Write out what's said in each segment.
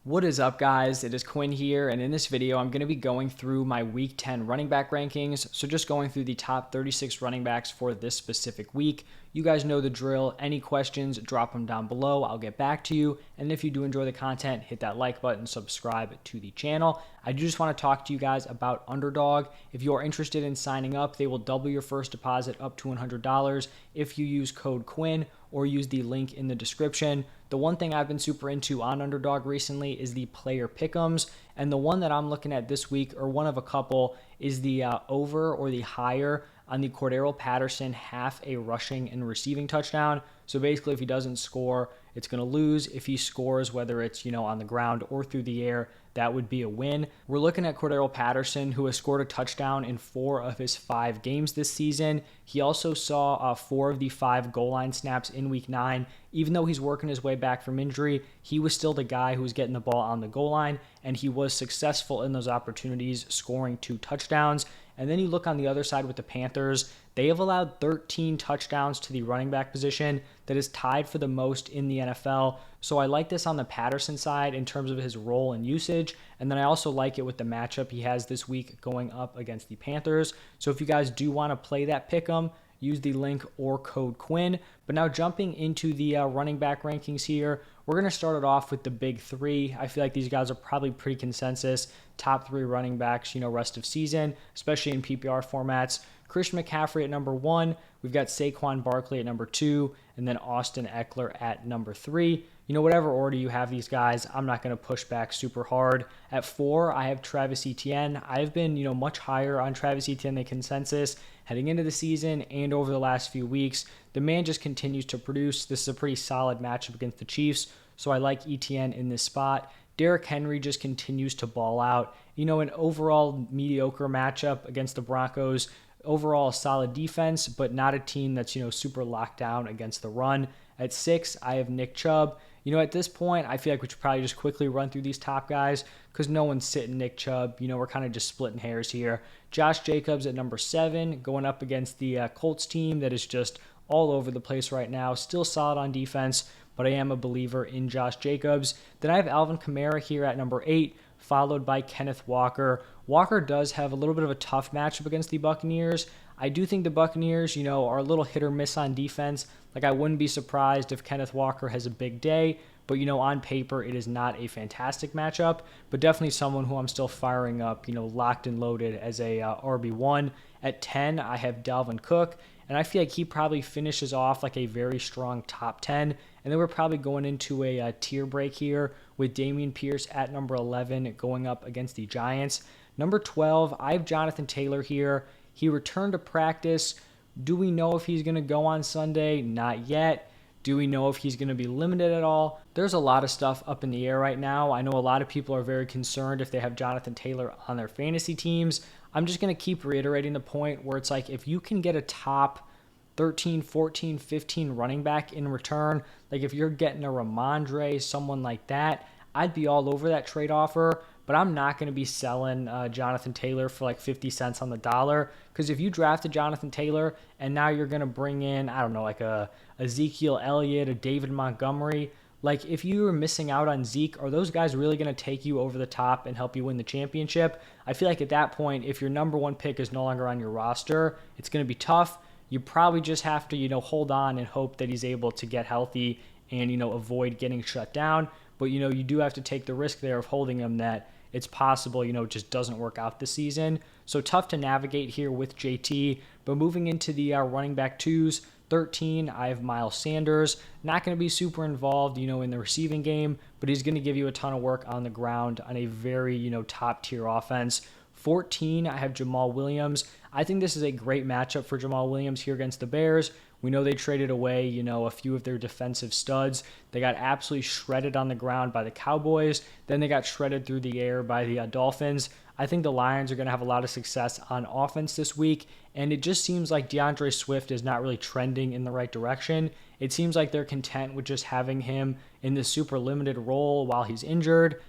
What is up, guys? It is Quinn here, and in this video, I'm going to be going through my Week 10 running back rankings. So just going through the top 36 running backs for this specific week. You guys know the drill. Any questions, drop them down below. I'll get back to you. And if you do enjoy the content, hit that like button, subscribe to the channel. I do just want to talk to you guys about Underdog. If you are interested in signing up, they will double your first deposit up to $100 if you use code Quinn or use the link in the description. The one thing I've been super into on Underdog recently is the player pick'ems, and the one that I'm looking at this week, or one of a couple, is the over or the higher on the Cordarrelle Patterson half a rushing and receiving touchdown. So basically, if he doesn't score, it's going to lose. If he scores, whether it's on the ground or through the air, that would be a win. We're looking at Cordarrelle Patterson, who has scored a touchdown in 4 of his 5 games this season. He also saw 4 of the 5 goal line snaps in Week 9. Even though he's working his way back from injury, he was still the guy who was getting the ball on the goal line, and he was successful in those opportunities, scoring 2 touchdowns. And then you look on the other side with the Panthers. They have allowed 13 touchdowns to the running back position. That is tied for the most in the NFL. So I like this on the Patterson side in terms of his role and usage. And then I also like it with the matchup he has this week going up against the Panthers. So if you guys do want to play that pick'em, use the link or code Quinn. But now jumping into the running back rankings here, we're going to start it off with the big 3. I feel like these guys are probably pretty consensus. Top 3 running backs, rest of season, especially in PPR formats. Christian McCaffrey at number 1. We've got Saquon Barkley at number 2. And then Austin Eckler at number 3. Whatever order you have these guys, I'm not going to push back super hard. At 4, I have Travis Etienne. I've been, much higher on Travis Etienne than consensus heading into the season and over the last few weeks. The man just continues to produce. This is a pretty solid matchup against the Chiefs, so I like Etienne in this spot. Derrick Henry just continues to ball out. An overall mediocre matchup against the Broncos. Overall, a solid defense, but not a team that's, super locked down against the run. At 6, I have Nick Chubb. At this point, I feel like we should probably just quickly run through these top guys because no one's sitting Nick Chubb. We're kind of just splitting hairs here. Josh Jacobs at number 7, going up against the Colts team that is just all over the place right now. Still solid on defense, but I am a believer in Josh Jacobs. Then I have Alvin Kamara here at number 8, followed by Kenneth Walker. Walker does have a little bit of a tough matchup against the Buccaneers. I do think the Buccaneers, are a little hit or miss on defense. Like, I wouldn't be surprised if Kenneth Walker has a big day, but, on paper, it is not a fantastic matchup, but definitely someone who I'm still firing up, locked and loaded as a RB1. At 10, I have Dalvin Cook, and I feel like he probably finishes off like a very strong top 10, and then we're probably going into a tier break here with Dameon Pierce at number 11 going up against the Giants. Number 12, I have Jonathan Taylor here. He returned to practice. Do we know if he's going to go on Sunday? Not yet. Do we know if he's going to be limited at all? There's a lot of stuff up in the air right now. I know a lot of people are very concerned if they have Jonathan Taylor on their fantasy teams. I'm just going to keep reiterating the point where it's like if you can get a top 13, 14, 15 running back in return, like if you're getting a Ramondre, someone like that, I'd be all over that trade offer. But I'm not going to be selling Jonathan Taylor for like 50 cents on the dollar. Because if you drafted Jonathan Taylor and now you're going to bring in, I don't know, like a Ezekiel Elliott, a David Montgomery, like if you were missing out on Zeke, are those guys really going to take you over the top and help you win the championship? I feel like at that point, if your number 1 pick is no longer on your roster, it's going to be tough. You probably just have to, hold on and hope that he's able to get healthy and, avoid getting shut down. But, you do have to take the risk there of holding him that it's possible, it just doesn't work out this season. So tough to navigate here with JT. But moving into the running back 2s, 13, I have Miles Sanders. Not going to be super involved, in the receiving game, but he's going to give you a ton of work on the ground on a very, top tier offense. 14, I have Jamal Williams. I think this is a great matchup for Jamal Williams here against the Bears. We know they traded away, a few of their defensive studs. They got absolutely shredded on the ground by the Cowboys. Then they got shredded through the air by the Dolphins. I think the Lions are going to have a lot of success on offense this week, and it just seems like DeAndre Swift is not really trending in the right direction. It seems like they're content with just having him in this super limited role while he's injured.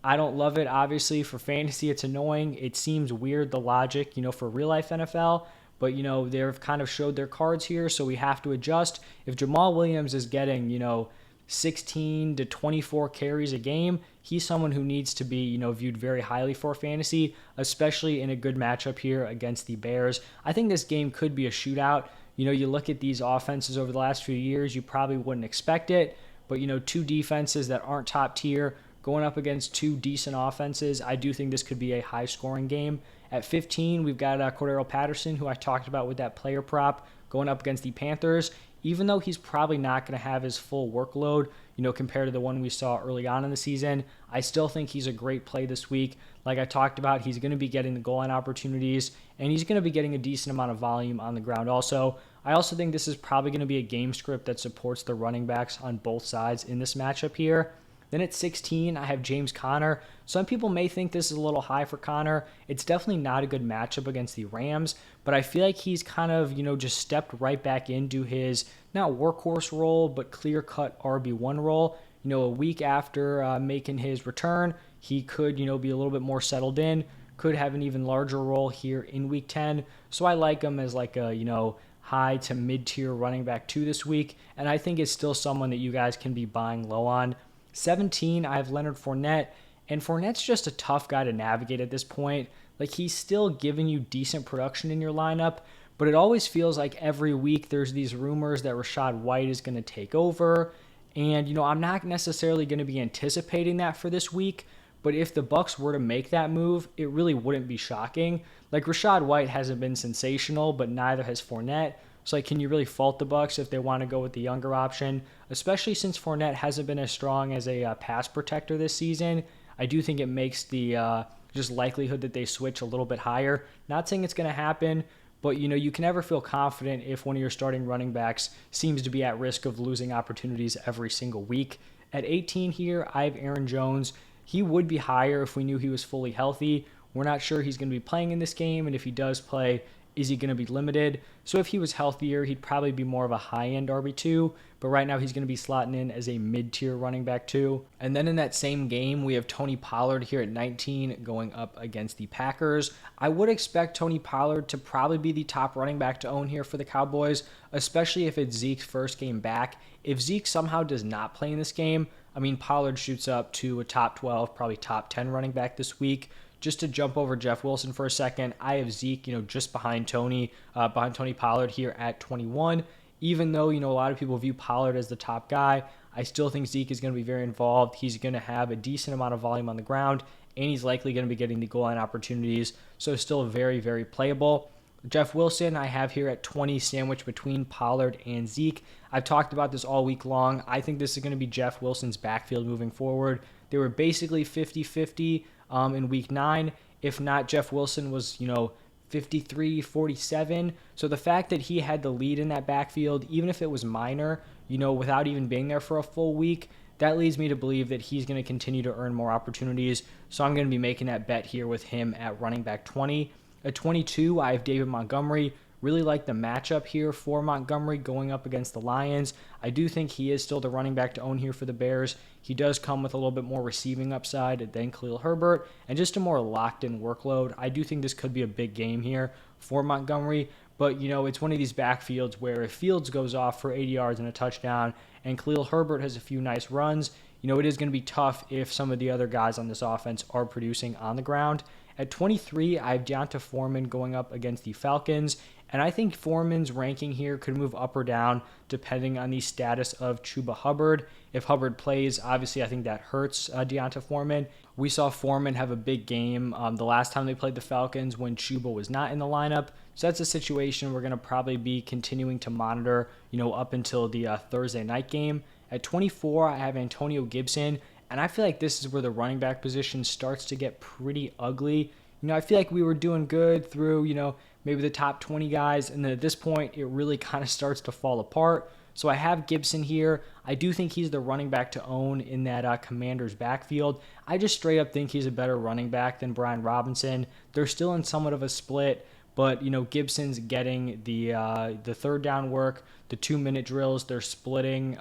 I don't love it, obviously. For fantasy, it's annoying. It seems weird, the logic, for real-life NFL. But, they've kind of showed their cards here, so we have to adjust. If Jamal Williams is getting, 16 to 24 carries a game, he's someone who needs to be, viewed very highly for fantasy, especially in a good matchup here against the Bears. I think this game could be a shootout. You look at these offenses over the last few years, you probably wouldn't expect it, but, two defenses that aren't top tier going up against two decent offenses, I do think this could be a high-scoring game. At 15, we've got Cordarrelle Patterson, who I talked about with that player prop, going up against the Panthers. Even though he's probably not going to have his full workload, compared to the one we saw early on in the season, I still think he's a great play this week. Like I talked about, he's going to be getting the goal line opportunities, and he's going to be getting a decent amount of volume on the ground also. I also think this is probably going to be a game script that supports the running backs on both sides in this matchup here. Then at 16, I have James Conner. Some people may think this is a little high for Conner. It's definitely not a good matchup against the Rams, but I feel like he's kind of, just stepped right back into his, not workhorse role, but clear-cut RB1 role. A week after making his return, he could, be a little bit more settled in, could have an even larger role here in Week 10. So I like him as like a, high to mid-tier running back 2 this week, and I think it's still someone that you guys can be buying low on. 17, I have Leonard Fournette, and Fournette's just a tough guy to navigate at this point. Like, he's still giving you decent production in your lineup, but it always feels like every week there's these rumors that Rachaad White is going to take over, and, I'm not necessarily going to be anticipating that for this week, but if the Bucs were to make that move, it really wouldn't be shocking. Like, Rachaad White hasn't been sensational, but neither has Fournette. So, can you really fault the Bucs if they want to go with the younger option, especially since Fournette hasn't been as strong as a pass protector this season? I do think it makes the just likelihood that they switch a little bit higher. Not saying it's going to happen, but you can never feel confident if one of your starting running backs seems to be at risk of losing opportunities every single week. At 18 here, I have Aaron Jones. He would be higher if we knew he was fully healthy. We're not sure he's going to be playing in this game, and if he does play, is he going to be limited? So if he was healthier, he'd probably be more of a high-end RB2, but right now he's going to be slotting in as a mid-tier running back 2. And then in that same game, we have Tony Pollard here at 19 going up against the Packers. I would expect Tony Pollard to probably be the top running back to own here for the Cowboys, especially if it's Zeke's first game back. If Zeke somehow does not play in this game, Pollard shoots up to a top 12, probably top 10 running back this week. Just to jump over Jeff Wilson for a second, I have Zeke, just behind Tony Pollard here at 21. Even though, a lot of people view Pollard as the top guy, I still think Zeke is going to be very involved. He's going to have a decent amount of volume on the ground, and he's likely going to be getting the goal line opportunities. So still very, very playable. Jeff Wilson, I have here at 20, sandwiched between Pollard and Zeke. I've talked about this all week long. I think this is going to be Jeff Wilson's backfield moving forward. They were basically 50-50 in week 9. If not, Jeff Wilson was, 53-47. So the fact that he had the lead in that backfield, even if it was minor, without even being there for a full week, that leads me to believe that he's going to continue to earn more opportunities. So I'm going to be making that bet here with him at running back 20. At 22, I have David Montgomery. Really like the matchup here for Montgomery going up against the Lions. I do think he is still the running back to own here for the Bears. He does come with a little bit more receiving upside than Khalil Herbert and just a more locked-in workload. I do think this could be a big game here for Montgomery, but, it's one of these backfields where if Fields goes off for 80 yards and a touchdown and Khalil Herbert has a few nice runs, it is going to be tough if some of the other guys on this offense are producing on the ground. At 23, I have D'Onta Foreman going up against the Falcons, and I think Foreman's ranking here could move up or down depending on the status of Chuba Hubbard. If Hubbard plays, obviously I think that hurts D'Onta Foreman. We saw Foreman have a big game the last time they played the Falcons when Chuba was not in the lineup. So that's a situation we're going to probably be continuing to monitor, up until the Thursday night game. At 24, I have Antonio Gibson, and I feel like this is where the running back position starts to get pretty ugly. I feel like we were doing good through, maybe the top 20 guys, and then at this point, it really kind of starts to fall apart. So I have Gibson here. I do think he's the running back to own in that Commanders backfield. I just straight up think he's a better running back than Brian Robinson. They're still in somewhat of a split, but, Gibson's getting the third down work, the 2-minute drills. They're splitting,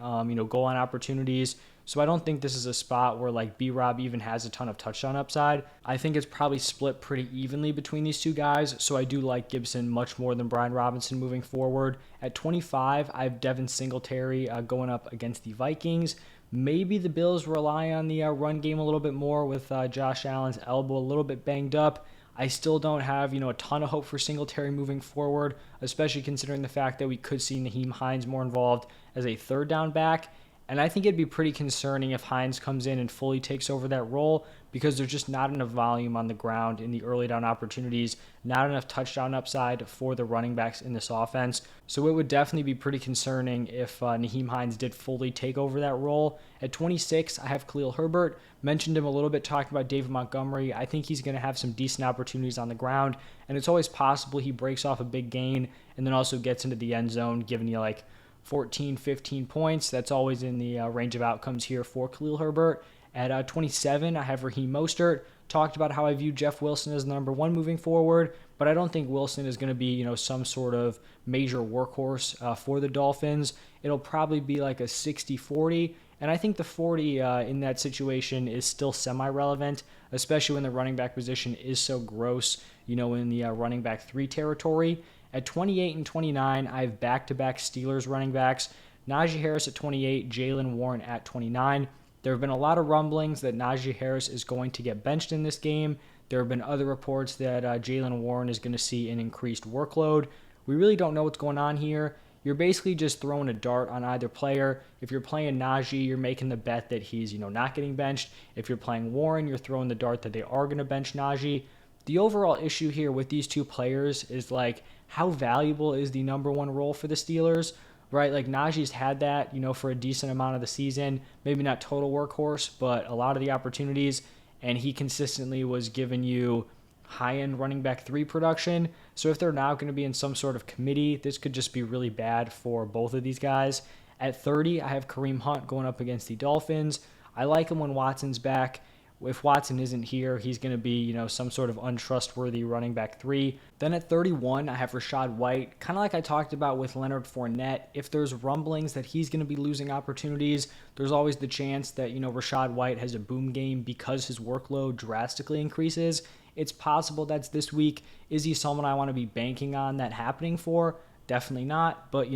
goal line opportunities. So I don't think this is a spot where like B-Rob even has a ton of touchdown upside. I think it's probably split pretty evenly between these two guys. So I do like Gibson much more than Brian Robinson moving forward. At 25, I have Devin Singletary going up against the Vikings. Maybe the Bills rely on the run game a little bit more with Josh Allen's elbow a little bit banged up. I still don't have, a ton of hope for Singletary moving forward, especially considering the fact that we could see Nyheim Hines more involved as a third down back. And I think it'd be pretty concerning if Hines comes in and fully takes over that role because there's just not enough volume on the ground in the early down opportunities, not enough touchdown upside for the running backs in this offense. So it would definitely be pretty concerning if Nyheim Hines did fully take over that role. At 26, I have Khalil Herbert. Mentioned him a little bit talking about David Montgomery. I think he's going to have some decent opportunities on the ground, and it's always possible he breaks off a big gain and then also gets into the end zone, giving you like 14, 15 points. That's always in the range of outcomes here for Khalil Herbert. At 27, I have Raheem Mostert. Talked about how I view Jeff Wilson as number one moving forward, but I don't think Wilson is going to be, some sort of major workhorse for the Dolphins. It'll probably be like a 60-40, and I think the 40 in that situation is still semi-relevant, especially when the running back position is so gross, in the running back 3 territory. At 28 and 29, I have back-to-back Steelers running backs. Najee Harris at 28, Jaylen Warren at 29. There have been a lot of rumblings that Najee Harris is going to get benched in this game. There have been other reports that Jaylen Warren is going to see an increased workload. We really don't know what's going on here. You're basically just throwing a dart on either player. If you're playing Najee, you're making the bet that he's, not getting benched. If you're playing Warren, you're throwing the dart that they are going to bench Najee. The overall issue here with these two players is like, how valuable is the number one role for the Steelers, right? Like Najee's had that, for a decent amount of the season, maybe not total workhorse, but a lot of the opportunities, and he consistently was giving you high-end running back 3 production. So if they're now going to be in some sort of committee, this could just be really bad for both of these guys. At 30, I have Kareem Hunt going up against the Dolphins. I like him when Watson's back. If Watson isn't here, he's going to be, some sort of untrustworthy running back 3. Then at 31, I have Rachaad White. Kind of like I talked about with Leonard Fournette. If there's rumblings that he's going to be losing opportunities, there's always the chance that, Rachaad White has a boom game because his workload drastically increases. It's possible that's this week. Is he someone I want to be banking on that happening for? Definitely not, but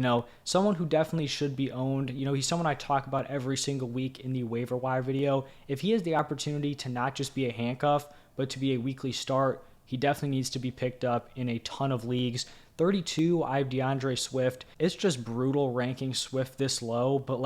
someone who definitely should be owned. He's someone I talk about every single week in the waiver wire video. If he has the opportunity to not just be a handcuff, but to be a weekly start, he definitely needs to be picked up in a ton of leagues. 32, I have DeAndre Swift. It's just brutal ranking Swift this low, but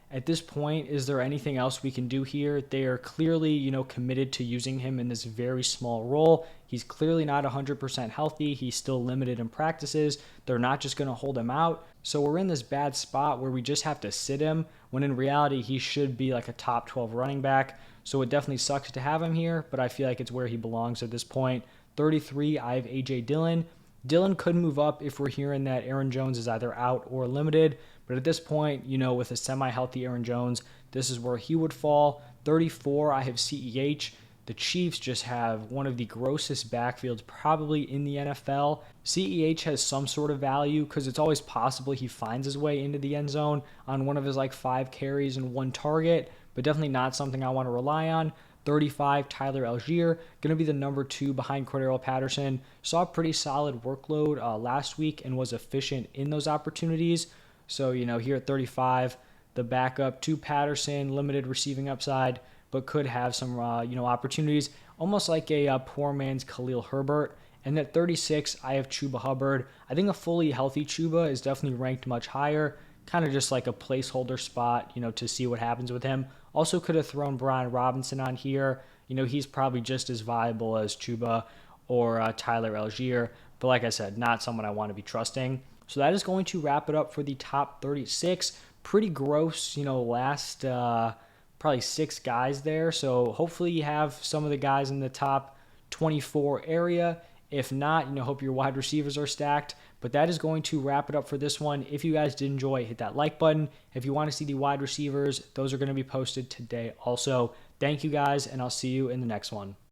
at this point, is there anything else we can do here? They are clearly, committed to using him in this very small role. He's clearly not 100% healthy. He's still limited in practices. They're not just going to hold him out. So we're in this bad spot where we just have to sit him, when in reality, he should be like a top 12 running back. So it definitely sucks to have him here, but I feel like it's where he belongs at this point. 33, I have A.J. Dillon. Dillon could move up if we're hearing that Aaron Jones is either out or limited. But at this point, with a semi-healthy Aaron Jones, this is where he would fall. 34, I have CEH. The Chiefs just have one of the grossest backfields probably in the NFL. CEH has some sort of value because it's always possible he finds his way into the end zone on one of his 5 carries and 1 target, but definitely not something I want to rely on. 35, Tyler Algier, going to be the number 2 behind Cordarrelle Patterson. Saw a pretty solid workload last week and was efficient in those opportunities. So, here at 35, the backup to Patterson, limited receiving upside, but could have some, opportunities, almost like a poor man's Khalil Herbert. And at 36, I have Chuba Hubbard. I think a fully healthy Chuba is definitely ranked much higher, kind of just like a placeholder spot, to see what happens with him. Also could have thrown Brian Robinson on here. He's probably just as viable as Chuba or Tyler Algier. But like I said, not someone I want to be trusting. So that is going to wrap it up for the top 36. Pretty gross, last probably 6 guys there. So hopefully you have some of the guys in the top 24 area. If not, hope your wide receivers are stacked. But that is going to wrap it up for this one. If you guys did enjoy, hit that like button. If you want to see the wide receivers, those are going to be posted today also. Thank you guys, and I'll see you in the next one.